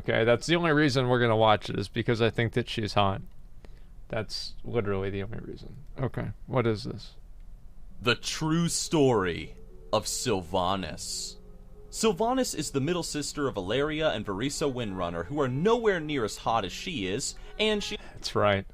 Okay, that's the only reason we're gonna watch it, is because I think that she's hot. That's literally the only reason. Okay, what is this? The true story of Sylvanas. Sylvanas is the middle sister of Valeria and Varisa Windrunner, who are nowhere near as hot as she is, and she That's right.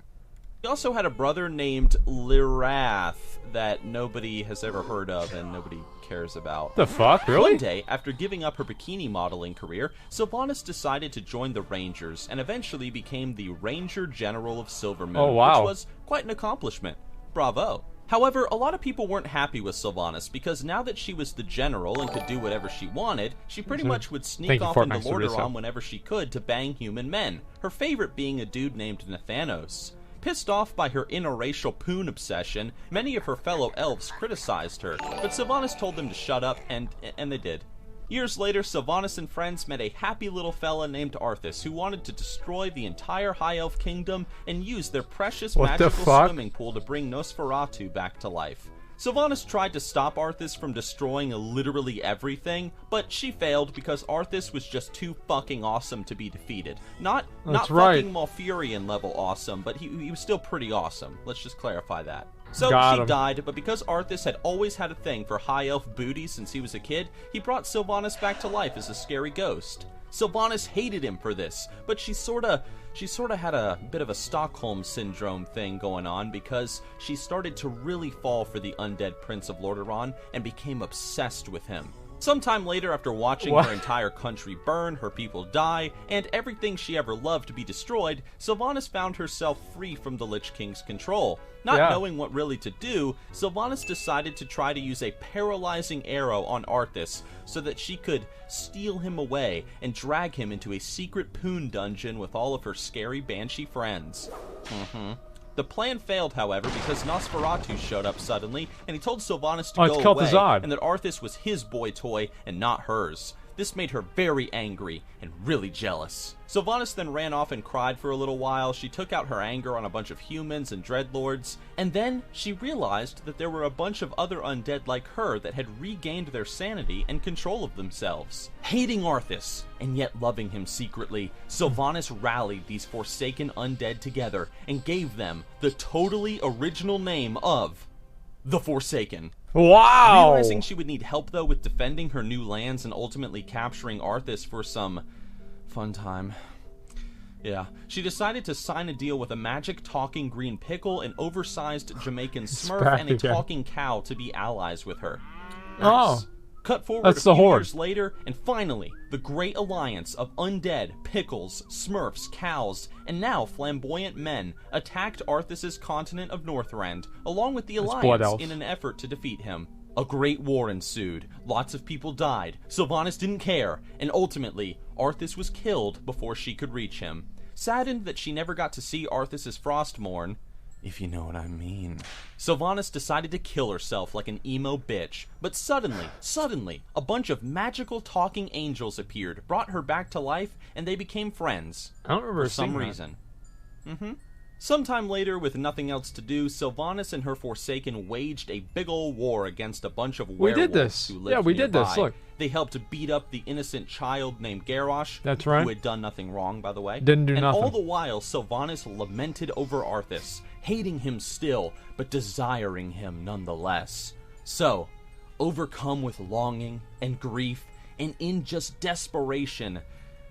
also had a brother named Lirath that nobody has ever heard of and nobody cares about. The fuck, really? One day, after giving up her bikini modeling career, Sylvanas decided to join the Rangers and eventually became the Ranger General of Silvermoon, Oh, wow. which was quite an accomplishment. Bravo. However, a lot of people weren't happy with Sylvanas because now that she was the general and could do whatever she wanted, she pretty much would sneak off into Lordaeron whenever she could to bang human men, her favorite being a dude named Nathanos. Pissed off by her interracial poon obsession, many of her fellow elves criticized her, but Sylvanas told them to shut up, and they did. Years later, Sylvanas and friends met a happy little fella named Arthas who wanted to destroy the entire High Elf Kingdom and use their precious magical swimming pool to bring Nosferatu back to life. Sylvanas tried to stop Arthas from destroying literally everything, but she failed because Arthas was just too fucking awesome to be defeated. Not fucking Malfurion level awesome, but he was still pretty awesome. Let's just clarify that. So she died, but because Arthas had always had a thing for high elf booty since he was a kid, he brought Sylvanas back to life as a scary ghost. Sylvanas hated him for this, but she sorta had a bit of a Stockholm syndrome thing going on because she started to really fall for the undead Prince of Lordaeron and became obsessed with him. Sometime later, after watching her entire country burn, her people die, and everything she ever loved to be destroyed, Sylvanas found herself free from the Lich King's control. Not knowing what really to do, Sylvanas decided to try to use a paralyzing arrow on Arthas so that she could steal him away and drag him into a secret poon dungeon with all of her scary banshee friends. The plan failed, however, because Nosferatu showed up suddenly, and he told Sylvanas to go away, and that Arthas was his boy toy and not hers. This made her very angry and really jealous. Sylvanas then ran off and cried for a little while. She took out her anger on a bunch of humans and dreadlords, and then she realized that there were a bunch of other undead like her that had regained their sanity and control of themselves. Hating Arthas, and yet loving him secretly, Sylvanas rallied these forsaken undead together and gave them the totally original name of the Forsaken. Wow! Realizing she would need help, though, with defending her new lands and ultimately capturing Arthas for some fun time. Yeah, she decided to sign a deal with a magic talking green pickle, an oversized Jamaican smurf, and a talking cow to be allies with her. Nice. Oh. Cut forward a few years later, and finally, the great alliance of undead, pickles, smurfs, cows, and now flamboyant men attacked Arthas' continent of Northrend, along with the alliance in an effort to defeat him. A great war ensued, lots of people died, Sylvanas didn't care, and ultimately, Arthas was killed before she could reach him. Saddened that she never got to see Arthas' Frostmourne, if you know what I mean, Sylvanas decided to kill herself like an emo bitch. But suddenly, a bunch of magical talking angels appeared, brought her back to life, and they became friends. I don't remember for some reason. Sometime later, with nothing else to do, Sylvanas and her Forsaken waged a big ol' war against a bunch of werewolves who lived nearby. We did this. Look. They helped beat up the innocent child named Garrosh, who had done nothing wrong, by the way. Didn't do nothing. And all the while, Sylvanas lamented over Arthas, hating him still, but desiring him nonetheless. So, overcome with longing and grief, and in just desperation,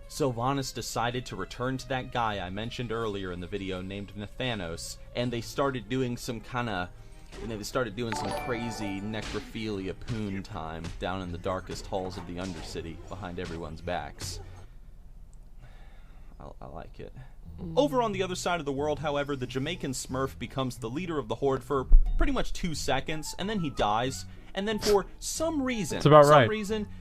Sylvanas decided to return to that guy I mentioned earlier in the video named Nathanos, and they started doing some crazy necrophilia poon time down in the darkest halls of the Undercity behind everyone's backs. I like it. Over on the other side of the world, however, the Jamaican Smurf becomes the leader of the Horde for pretty much 2 seconds, and then he dies, and then for some reason,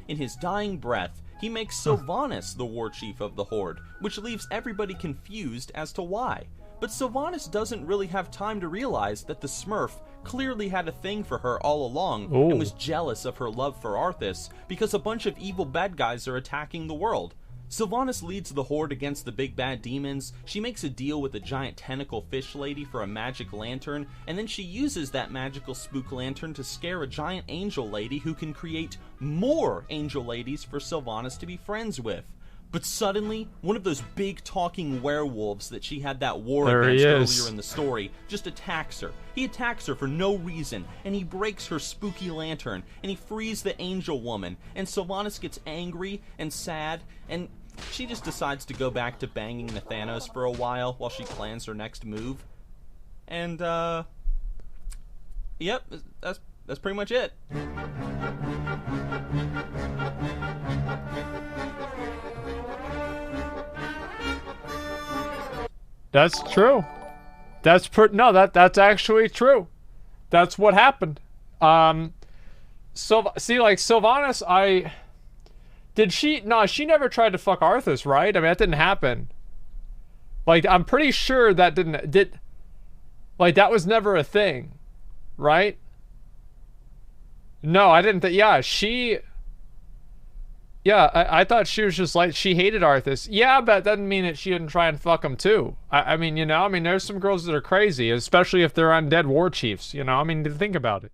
in his dying breath, he makes Sylvanas the war chief of the Horde, which leaves everybody confused as to why. But Sylvanas doesn't really have time to realize that the Smurf clearly had a thing for her all along and was jealous of her love for Arthas because a bunch of evil bad guys are attacking the world. Sylvanas leads the Horde against the big bad demons, she makes a deal with a giant tentacle fish lady for a magic lantern, and then she uses that magical spook lantern to scare a giant angel lady who can create more angel ladies for Sylvanas to be friends with. But suddenly, one of those big talking werewolves that she had that war There he against is. earlier in the story just attacks her. He attacks her for no reason, and he breaks her spooky lantern, and he frees the angel woman, and Sylvanas gets angry and sad, and she just decides to go back to banging Nathanos for a while she plans her next move. And, yep, that's pretty much it. That's true. That's that's actually true. That's what happened. So see, like Sylvanas, she never tried to fuck Arthas, right? I mean, that didn't happen. Like, I'm pretty sure that like, that was never a thing, right? No, I didn't think. Yeah, I thought she was just like, she hated Arthas. Yeah, but that doesn't mean that she didn't try and fuck him too. I mean, there's some girls that are crazy, especially if they're undead war chiefs, I mean, think about it.